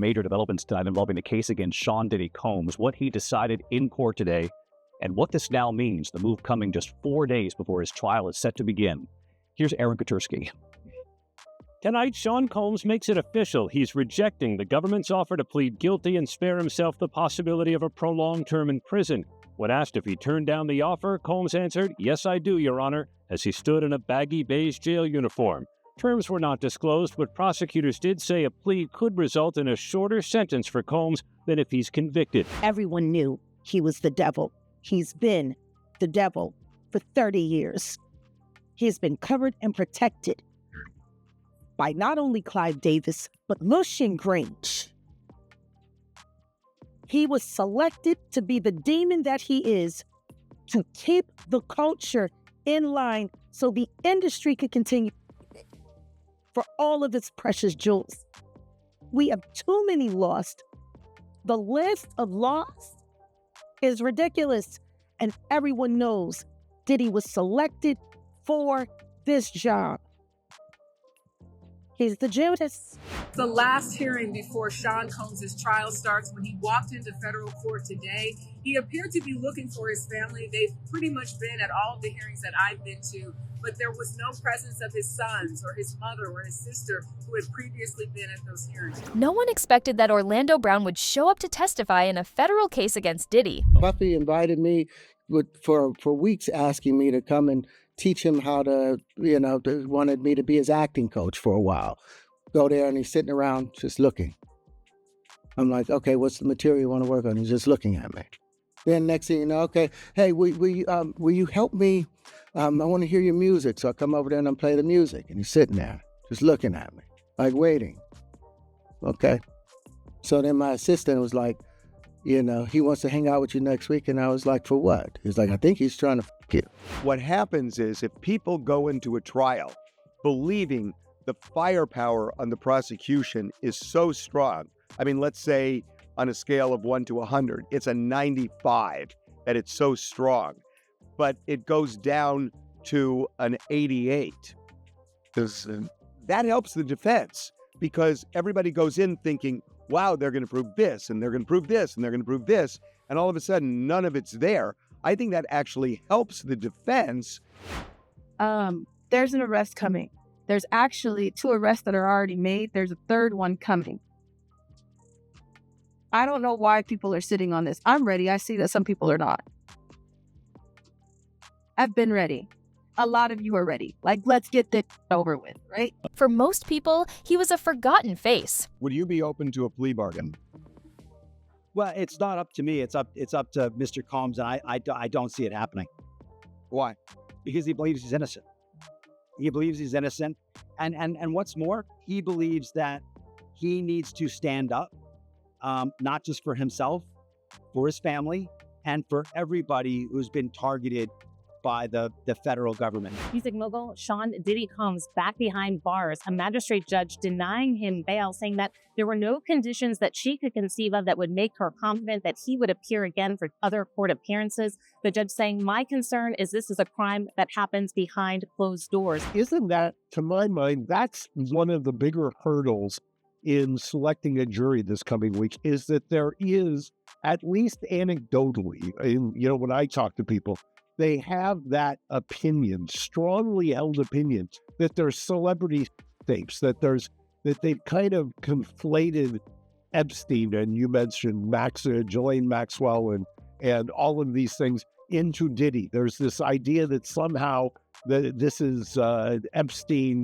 major developments tonight involving the case against Sean Diddy Combs, what he decided in court today, and what this now means, the move coming just 4 days before his trial is set to begin. Here's Aaron Katursky. Tonight, Sean Combs makes it official. He's rejecting the government's offer to plead guilty and spare himself the possibility of a prolonged term in prison. When asked if he turned down the offer, Combs answered, "Yes, I do, Your Honor," as he stood in a baggy beige jail uniform. Terms were not disclosed, but prosecutors did say a plea could result in a shorter sentence for Combs than if he's convicted. Everyone knew he was the devil. He's been the devil for 30 years. He's been covered and protected by not only Clive Davis, but Lucian Grange. He was selected to be the demon that he is, to keep the culture in line so the industry could continue for all of its precious jewels. We have too many lost. The list of lost is ridiculous, and everyone knows Diddy was selected for this job. He's the Judas. The last hearing before Sean Combs' trial starts, when he walked into federal court today, he appeared to be looking for his family. They've pretty much been at all of the hearings that I've been to, but there was no presence of his sons or his mother or his sister who had previously been at those hearings. No one expected that Orlando Brown would show up to testify in a federal case against Diddy. Puffy invited me for weeks, asking me to come and teach him how to, wanted me to be his acting coach for a while. Go there and he's sitting around just looking. I'm like, okay, what's the material you want to work on? He's just looking at me. Then next thing you know, okay, hey, will you help me? I want to hear your music. So I come over there and I play the music. And he's sitting there just looking at me, like waiting. Okay. So then my assistant was like, he wants to hang out with you next week. And I was like, for what? He's like, I think he's trying to f*** you. What happens is if people go into a trial believing the firepower on the prosecution is so strong, I mean, let's say on a scale of 1 to 100, it's a 95, that it's so strong, but it goes down to an 88. That helps the defense because everybody goes in thinking, wow, they're going to prove this, and they're going to prove this, and they're going to prove this, and all of a sudden, none of it's there. I think that actually helps the defense. There's an arrest coming. There's actually 2 arrests that are already made. There's a 3rd one coming. I don't know why people are sitting on this. I'm ready. I see that some people are not. I've been ready. A lot of you are ready. Like, let's get this over with, right? For most people, he was a forgotten face. Would you be open to a plea bargain? Well, it's not up to me. It's up to Mr. Combs, and I don't see it happening. Why? Because he believes he's innocent. He believes he's innocent, and what's more, he believes that he needs to stand up, not just for himself, for his family, and for everybody who's been targeted by the federal government. Music mogul Sean Diddy Combs back behind bars, a magistrate judge denying him bail, saying that there were no conditions that she could conceive of that would make her confident that he would appear again for other court appearances. The judge saying, my concern is this is a crime that happens behind closed doors. Isn't that, to my mind, that's one of the bigger hurdles in selecting a jury this coming week, is that there is, at least anecdotally, when I talk to people, they have that opinion, strongly held opinion, that there's celebrity tapes, that they've kind of conflated Epstein, and you mentioned Ghislaine Maxwell and all of these things into Diddy. There's this idea that somehow this is Epstein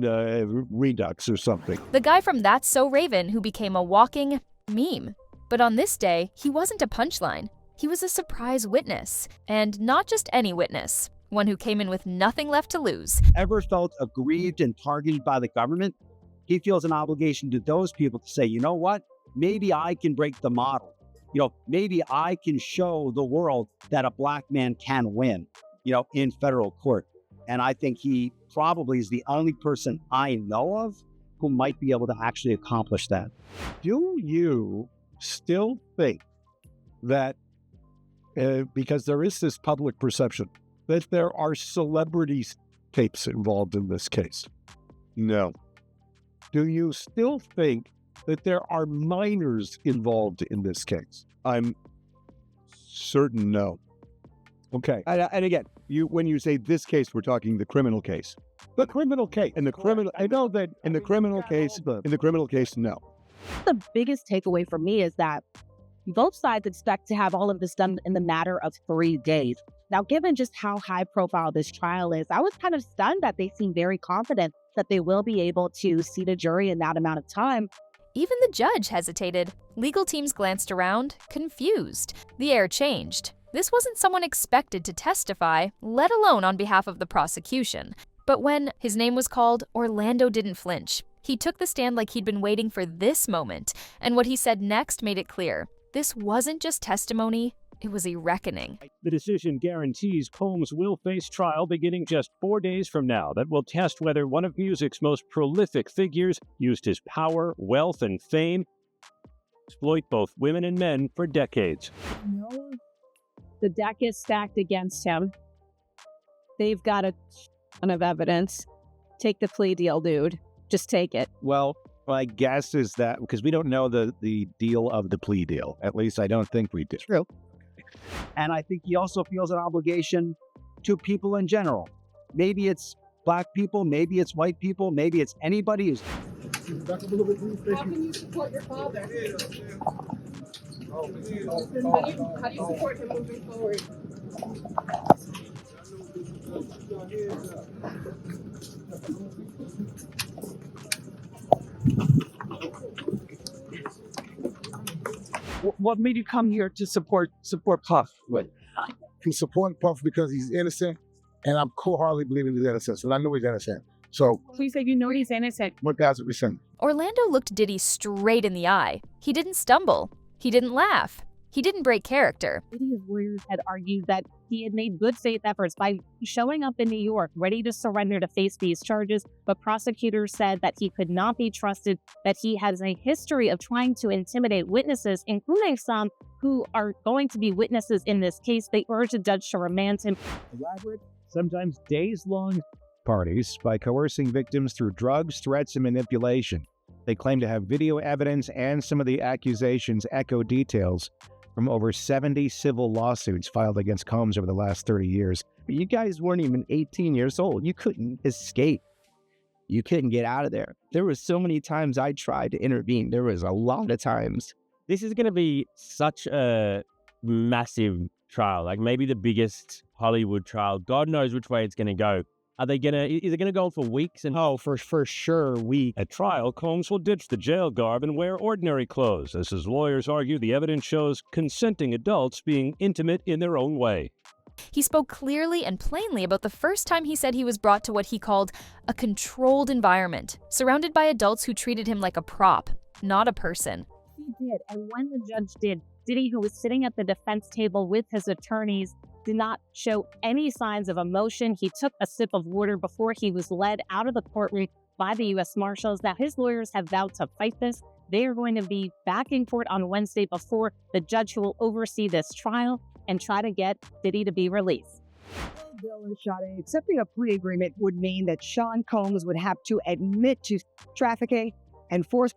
redux or something. The guy from That's So Raven who became a walking meme. But on this day, he wasn't a punchline. He was a surprise witness, and not just any witness, one who came in with nothing left to lose. Ever felt aggrieved and targeted by the government? He feels an obligation to those people to say, you know what? Maybe I can break the model. Maybe I can show the world that a black man can win, in federal court. And I think he probably is the only person I know of who might be able to actually accomplish that. Do you still think that because there is this public perception that there are celebrity tapes involved in this case? No. Do you still think that there are minors involved in this case? I'm certain no. Okay. And again, when you say this case, we're talking the criminal case. The criminal case. In the criminal, I know that in the criminal case, no. The biggest takeaway for me is that both sides expect to have all of this done in the matter of 3 days. Now, given just how high profile this trial is, I was kind of stunned that they seem very confident that they will be able to seat a jury in that amount of time. Even the judge hesitated. Legal teams glanced around, confused. The air changed. This wasn't someone expected to testify, let alone on behalf of the prosecution. But when his name was called, Orlando didn't flinch. He took the stand like he'd been waiting for this moment, and what he said next made it clear. This wasn't just testimony, it was a reckoning. The decision guarantees Combs will face trial beginning just 4 days from now that will test whether one of music's most prolific figures used his power, wealth, and fame to exploit both women and men for decades. No, the deck is stacked against him. They've got a ton of evidence. Take the plea deal, dude. Just take it. Well, my guess is that because we don't know the deal of the plea deal. At least I don't think we do. True. And I think he also feels an obligation to people in general. Maybe it's black people, maybe it's white people, maybe it's anybody who's... How can you support your father? How do you support him moving forward? What made you come here to support Puff? He's supporting Puff because he's innocent, and I'm wholeheartedly believing he's innocent. And I know he's innocent. So Please say you know he's innocent. 1,000%. Orlando looked Diddy straight in the eye. He didn't stumble. He didn't laugh. He didn't break character. Diddy's lawyers had argued that he had made good faith efforts by showing up in New York, ready to surrender to face these charges, but prosecutors said that he could not be trusted, that he has a history of trying to intimidate witnesses, including some who are going to be witnesses in this case. They urged the judge to remand him. Elaborate, sometimes days-long parties by coercing victims through drugs, threats, and manipulation. They claim to have video evidence, and some of the accusations echo details from over 70 civil lawsuits filed against Combs over the last 30 years. You guys weren't even 18 years old. You couldn't escape. You couldn't get out of there. There were so many times I tried to intervene. There was a lot of times. This is going to be such a massive trial, like maybe the biggest Hollywood trial. God knows which way it's going to go. Is it going to go on for weeks? Oh, for sure, weeks. At trial, Combs will ditch the jail garb and wear ordinary clothes. As his lawyers argue, the evidence shows consenting adults being intimate in their own way. He spoke clearly and plainly about the first time he said he was brought to what he called a controlled environment, surrounded by adults who treated him like a prop, not a person. He did, and when the judge did, Diddy, who was sitting at the defense table with his attorneys, did not show any signs of emotion. He took a sip of water before he was led out of the courtroom by the U.S. Marshals. Now, his lawyers have vowed to fight this. They are going to be back in court on Wednesday before the judge who will oversee this trial and try to get Diddy to be released. Bill and Sade, accepting a plea agreement would mean that Sean Combs would have to admit to trafficking and force.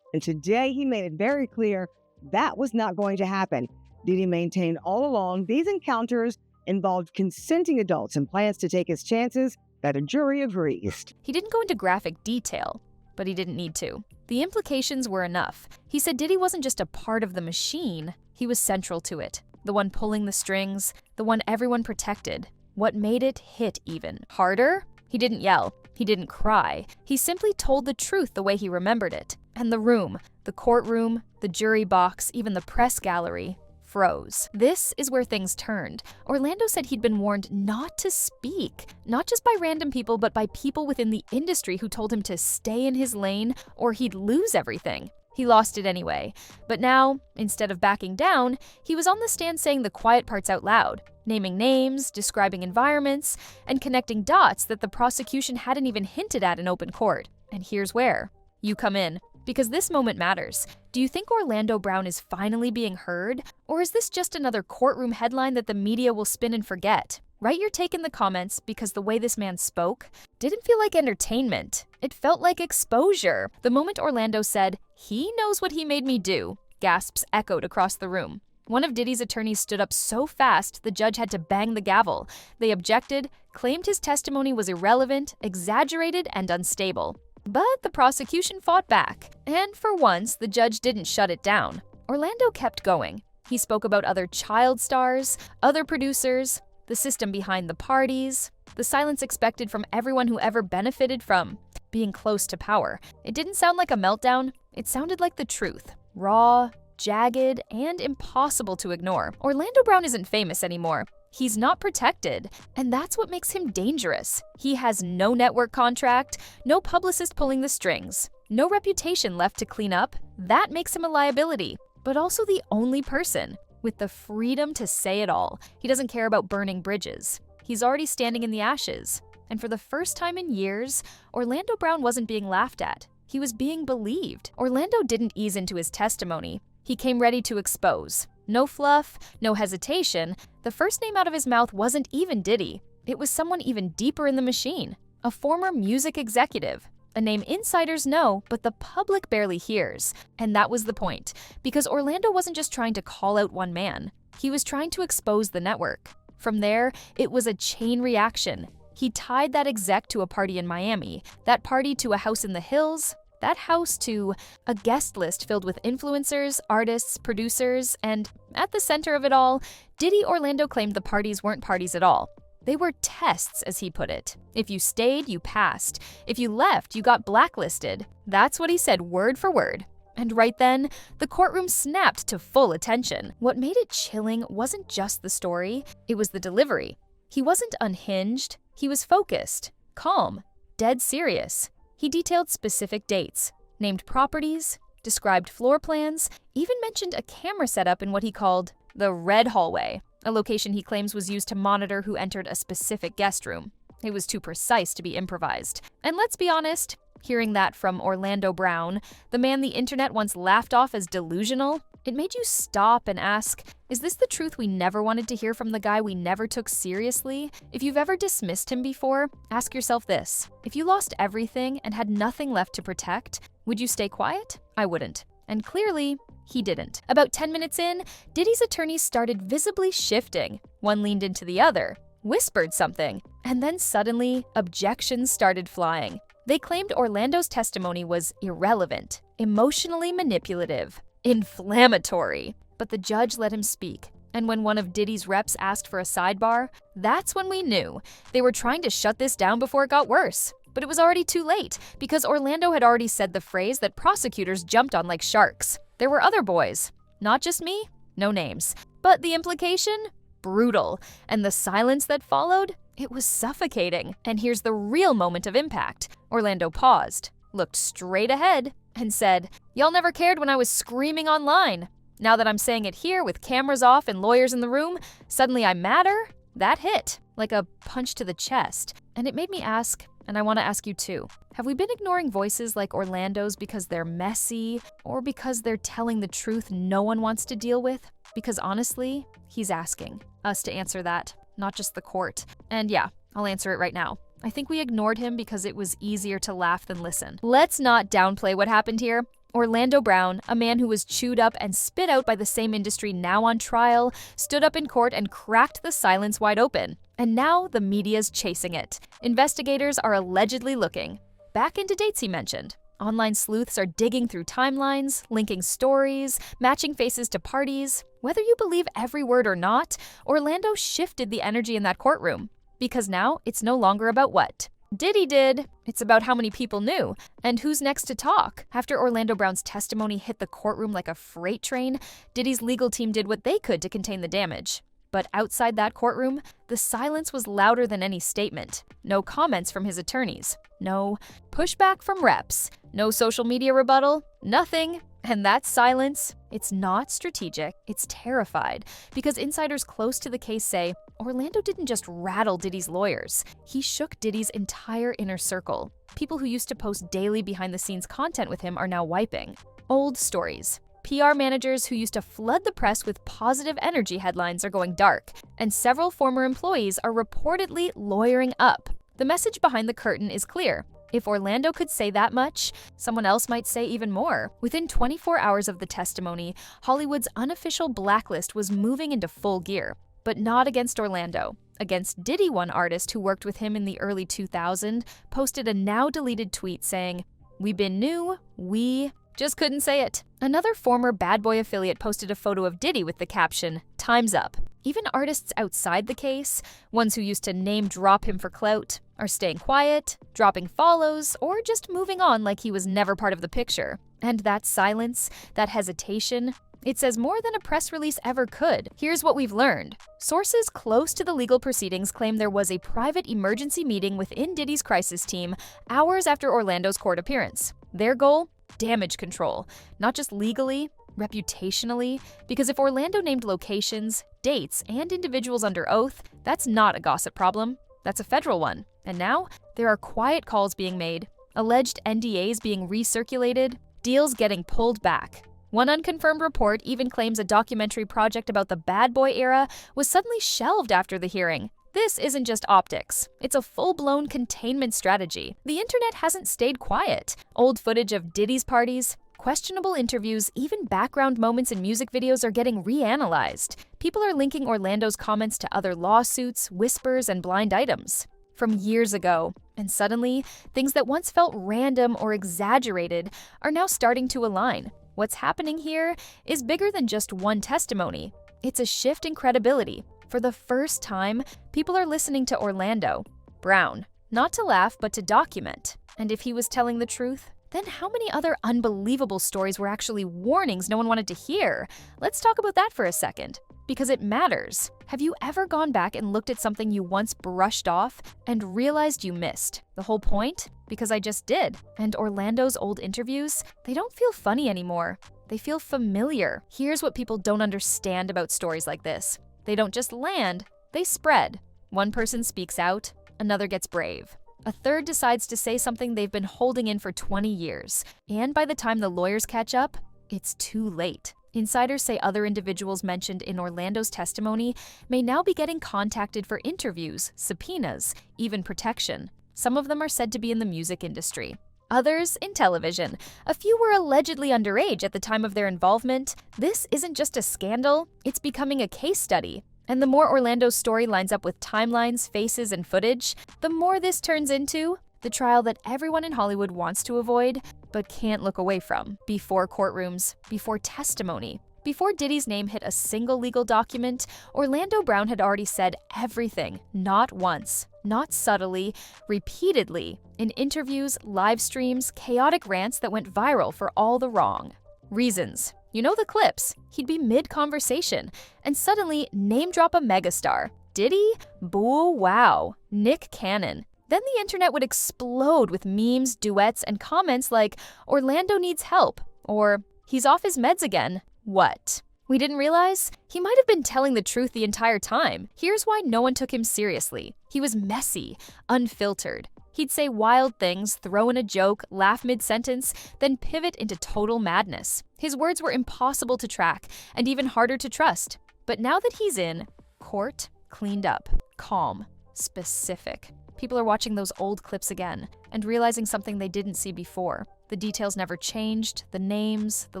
And today he made it very clear that was not going to happen. Diddy maintained all along these encounters involved consenting adults and plans to take his chances that a jury agrees. He didn't go into graphic detail, but he didn't need to. The implications were enough. He said Diddy wasn't just a part of the machine, he was central to it. The one pulling the strings, the one everyone protected. What made it hit even harder? He didn't yell. He didn't cry. He simply told the truth the way he remembered it. And the room, the courtroom, the jury box, even the press gallery, froze. This is where things turned. Orlando said he'd been warned not to speak, not just by random people, but by people within the industry who told him to stay in his lane or he'd lose everything. He lost it anyway. But now, instead of backing down, he was on the stand saying the quiet parts out loud, naming names, describing environments, and connecting dots that the prosecution hadn't even hinted at in open court. And here's where you come in. Because this moment matters. Do you think Orlando Brown is finally being heard? Or is this just another courtroom headline that the media will spin and forget? Write your take in the comments because the way this man spoke didn't feel like entertainment. It felt like exposure. The moment Orlando said, "He knows what he made me do," gasps echoed across the room. One of Diddy's attorneys stood up so fast the judge had to bang the gavel. They objected, claimed his testimony was irrelevant, exaggerated, and unstable. But the prosecution fought back, and for once, the judge didn't shut it down. Orlando kept going. He spoke about other child stars, other producers, the system behind the parties, the silence expected from everyone who ever benefited from being close to power. It didn't sound like a meltdown, it sounded like the truth. Raw, jagged, and impossible to ignore. Orlando Brown isn't famous anymore. He's not protected, and that's what makes him dangerous. He has no network contract, no publicist pulling the strings, no reputation left to clean up. That makes him a liability, but also the only person with the freedom to say it all. He doesn't care about burning bridges. He's already standing in the ashes. And for the first time in years, Orlando Brown wasn't being laughed at. He was being believed. Orlando didn't ease into his testimony. He came ready to expose. No fluff, no hesitation. The first name out of his mouth wasn't even Diddy. It was someone even deeper in the machine, a former music executive. A name insiders know, but the public barely hears. And that was the point, because Orlando wasn't just trying to call out one man. He was trying to expose the network. From there, it was a chain reaction. He tied that exec to a party in Miami, that party to a house in the hills, that house to a guest list filled with influencers, artists, producers, and at the center of it all, Diddy Orlando claimed the parties weren't parties at all. They were tests, as he put it. If you stayed, you passed. If you left, you got blacklisted. That's what he said word for word. And right then, the courtroom snapped to full attention. What made it chilling wasn't just the story, it was the delivery. He wasn't unhinged, he was focused, calm, dead serious. He detailed specific dates, named properties, described floor plans, even mentioned a camera setup in what he called the red hallway, a location he claims was used to monitor who entered a specific guest room. It was too precise to be improvised. And let's be honest, hearing that from Orlando Brown, the man the internet once laughed off as delusional, it made you stop and ask, is this the truth we never wanted to hear from the guy we never took seriously? If you've ever dismissed him before, ask yourself this. If you lost everything and had nothing left to protect, would you stay quiet? I wouldn't. And clearly, he didn't. About 10 minutes in, Diddy's attorneys started visibly shifting. One leaned into the other, whispered something, and then suddenly, objections started flying. They claimed Orlando's testimony was irrelevant, emotionally manipulative, inflammatory. But the judge let him speak. And when one of Diddy's reps asked for a sidebar, that's when we knew. They were trying to shut this down before it got worse. But it was already too late, because Orlando had already said the phrase that prosecutors jumped on like sharks. There were other boys. Not just me, no names. But the implication? Brutal. And the silence that followed? It was suffocating. And here's the real moment of impact. Orlando paused, looked straight ahead, and said, "Y'all never cared when I was screaming online. Now that I'm saying it here with cameras off and lawyers in the room, suddenly I matter?" That hit, like a punch to the chest. And it made me ask, and I want to ask you too, have we been ignoring voices like Orlando's because they're messy, or because they're telling the truth no one wants to deal with? Because honestly, he's asking us to answer that, not just the court. And yeah, I'll answer it right now. I think we ignored him because it was easier to laugh than listen. Let's not downplay what happened here. Orlando Brown, a man who was chewed up and spit out by the same industry now on trial, stood up in court and cracked the silence wide open. And now the media's chasing it. Investigators are allegedly looking back into dates he mentioned. Online sleuths are digging through timelines, linking stories, matching faces to parties. Whether you believe every word or not, Orlando shifted the energy in that courtroom. Because now it's no longer about what Diddy did, it's about how many people knew, and who's next to talk. After Orlando Brown's testimony hit the courtroom like a freight train, Diddy's legal team did what they could to contain the damage. But outside that courtroom, the silence was louder than any statement. No comments from his attorneys. No pushback from reps. No social media rebuttal. Nothing. And that silence, it's not strategic, it's terrified. Because insiders close to the case say, Orlando didn't just rattle Diddy's lawyers. He shook Diddy's entire inner circle. People who used to post daily behind-the-scenes content with him are now wiping. Old stories. PR managers who used to flood the press with positive energy headlines are going dark, and several former employees are reportedly lawyering up. The message behind the curtain is clear. If Orlando could say that much, someone else might say even more. Within 24 hours of the testimony, Hollywood's unofficial blacklist was moving into full gear, but not against Orlando. Against Diddy, one artist who worked with him in the early 2000s posted a now-deleted tweet saying, "We been new, we just couldn't say it." Another former Bad Boy affiliate posted a photo of Diddy with the caption, "Time's up." Even artists outside the case, ones who used to name drop him for clout, are staying quiet, dropping follows, or just moving on like he was never part of the picture. And that silence, that hesitation, it says more than a press release ever could. Here's what we've learned. Sources close to the legal proceedings claim there was a private emergency meeting within Diddy's crisis team hours after Orlando's court appearance. Their goal? Damage control. Not just legally, reputationally, because if Orlando named locations, dates, and individuals under oath, that's not a gossip problem. That's a federal one. And now, there are quiet calls being made, alleged NDAs being recirculated, deals getting pulled back. One unconfirmed report even claims a documentary project about the Bad Boy era was suddenly shelved after the hearing. This isn't just optics. It's a full-blown containment strategy. The internet hasn't stayed quiet. Old footage of Diddy's parties, questionable interviews, even background moments in music videos are getting reanalyzed. People are linking Orlando's comments to other lawsuits, whispers, and blind items from years ago. And suddenly, things that once felt random or exaggerated are now starting to align. What's happening here is bigger than just one testimony. It's a shift in credibility. For the first time, people are listening to Orlando Brown, not to laugh, but to document. And if he was telling the truth, then how many other unbelievable stories were actually warnings no one wanted to hear? Let's talk about that for a second, because it matters. Have you ever gone back and looked at something you once brushed off and realized you missed? The whole point? Because I just did. And Orlando's old interviews, they don't feel funny anymore. They feel familiar. Here's what people don't understand about stories like this. They don't just land, they spread. One person speaks out, another gets brave. A third decides to say something they've been holding in for 20 years. And by the time the lawyers catch up, it's too late. Insiders say other individuals mentioned in Orlando's testimony may now be getting contacted for interviews, subpoenas, even protection. Some of them are said to be in the music industry. Others in television. A few were allegedly underage at the time of their involvement. This isn't just a scandal, it's becoming a case study. And the more Orlando's story lines up with timelines, faces, and footage, the more this turns into the trial that everyone in Hollywood wants to avoid, but can't look away from. Before courtrooms, before testimony, before Diddy's name hit a single legal document, Orlando Brown had already said everything, not once, not subtly, repeatedly, in interviews, live streams, chaotic rants that went viral for all the wrong reasons. You know the clips. He'd be mid-conversation, and suddenly name-drop a megastar. Diddy? Boo wow. Nick Cannon. Then the internet would explode with memes, duets, and comments like, "Orlando needs help," or "He's off his meds again." What? We didn't realize? He might have been telling the truth the entire time. Here's why no one took him seriously. He was messy, unfiltered. He'd say wild things, throw in a joke, laugh mid-sentence, then pivot into total madness. His words were impossible to track and even harder to trust. But now that he's in court, cleaned up, calm, specific. People are watching those old clips again and realizing something they didn't see before. The details never changed, the names, the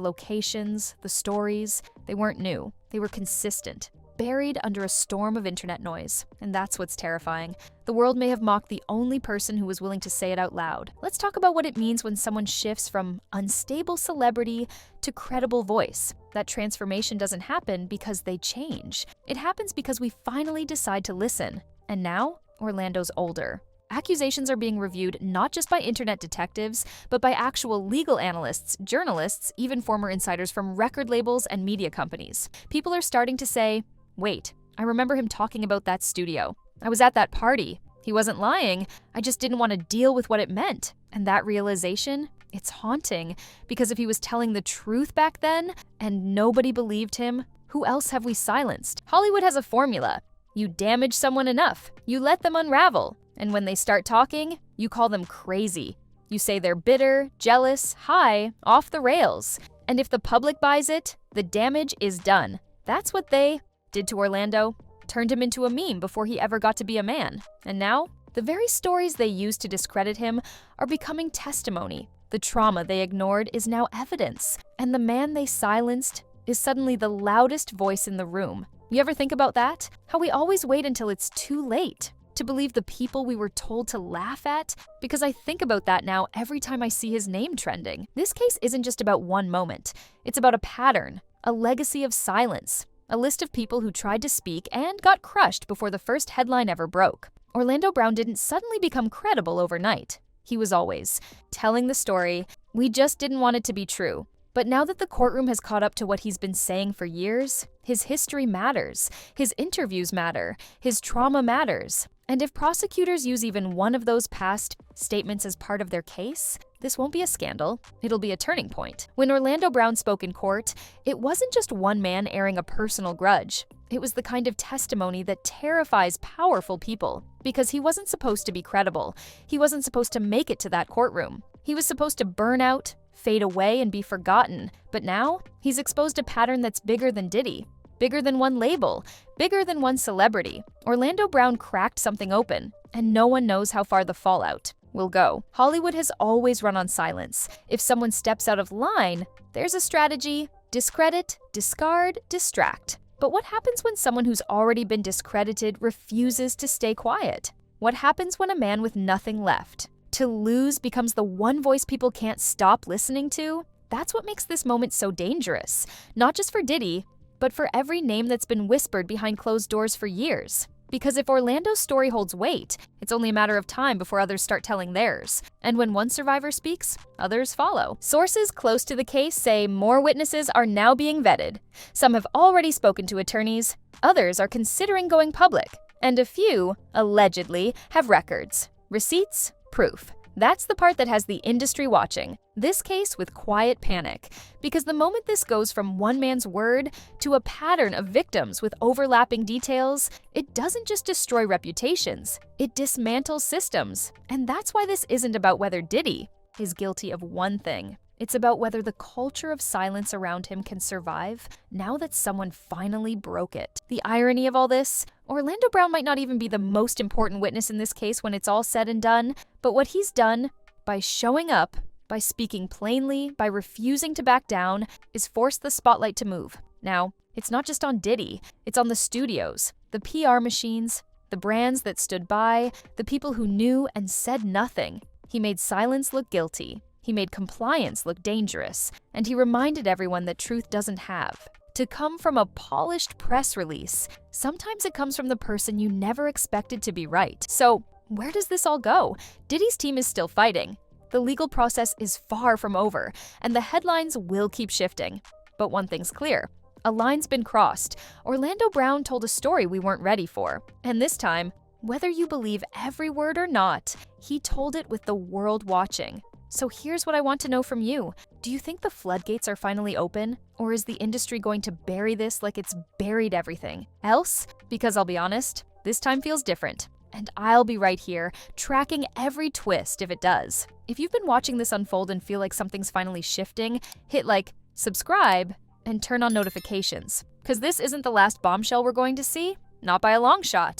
locations, the stories, they weren't new. They were consistent, buried under a storm of internet noise. And that's what's terrifying. The world may have mocked the only person who was willing to say it out loud. Let's talk about what it means when someone shifts from unstable celebrity to credible voice. That transformation doesn't happen because they change. It happens because we finally decide to listen. And now, Orlando's older. Accusations are being reviewed not just by internet detectives, but by actual legal analysts, journalists, even former insiders from record labels and media companies. People are starting to say, wait, I remember him talking about that studio. I was at that party. He wasn't lying. I just didn't want to deal with what it meant. And that realization, it's haunting, because if he was telling the truth back then and nobody believed him, who else have we silenced? Hollywood has a formula. You damage someone enough, you let them unravel. And when they start talking, you call them crazy. You say they're bitter, jealous, high, off the rails. And if the public buys it, the damage is done. That's what they did to Orlando. Turned him into a meme before he ever got to be a man. And now, the very stories they used to discredit him are becoming testimony. The trauma they ignored is now evidence. And the man they silenced is suddenly the loudest voice in the room. You ever think about that? How we always wait until it's too late to believe the people we were told to laugh at? Because I think about that now every time I see his name trending. This case isn't just about one moment. It's about a pattern, a legacy of silence, a list of people who tried to speak and got crushed before the first headline ever broke. Orlando Brown didn't suddenly become credible overnight. He was always telling the story. We just didn't want it to be true. But now that the courtroom has caught up to what he's been saying for years, his history matters, his interviews matter, his trauma matters. And if prosecutors use even one of those past statements as part of their case, this won't be a scandal, it'll be a turning point. When Orlando Brown spoke in court, it wasn't just one man airing a personal grudge. It was the kind of testimony that terrifies powerful people, because he wasn't supposed to be credible. He wasn't supposed to make it to that courtroom. He was supposed to burn out, fade away, and be forgotten. But now, he's exposed a pattern that's bigger than Diddy, bigger than one label, bigger than one celebrity. Orlando Brown cracked something open, and no one knows how far the fallout will go. Hollywood has always run on silence. If someone steps out of line, there's a strategy: discredit, discard, distract. But what happens when someone who's already been discredited refuses to stay quiet? What happens when a man with nothing left to lose becomes the one voice people can't stop listening to? That's what makes this moment so dangerous. Not just for Diddy, but for every name that's been whispered behind closed doors for years. Because if Orlando's story holds weight, it's only a matter of time before others start telling theirs. And when one survivor speaks, others follow. Sources close to the case say more witnesses are now being vetted. Some have already spoken to attorneys, others are considering going public, and a few, allegedly, have records, receipts, proof. That's the part that has the industry watching. This case with quiet panic. Because the moment this goes from one man's word to a pattern of victims with overlapping details, it doesn't just destroy reputations, it dismantles systems. And that's why this isn't about whether Diddy is guilty of one thing. It's about whether the culture of silence around him can survive now that someone finally broke it. The irony of all this, Orlando Brown might not even be the most important witness in this case when it's all said and done, but what he's done by showing up, by speaking plainly, by refusing to back down, is forced the spotlight to move. Now, it's not just on Diddy, it's on the studios, the PR machines, the brands that stood by, the people who knew and said nothing. He made silence look guilty. He made compliance look dangerous, and he reminded everyone that truth doesn't have to come from a polished press release. Sometimes it comes from the person you never expected to be right. So, where does this all go? Diddy's team is still fighting. The legal process is far from over, and the headlines will keep shifting. But one thing's clear: a line's been crossed. Orlando Brown told a story we weren't ready for, and this time, whether you believe every word or not, he told it with the world watching. So here's what I want to know from you. Do you think the floodgates are finally open? Or is the industry going to bury this like it's buried everything else? Because I'll be honest, this time feels different. And I'll be right here, tracking every twist if it does. If you've been watching this unfold and feel like something's finally shifting, hit like, subscribe, and turn on notifications. Because this isn't the last bombshell we're going to see. Not by a long shot.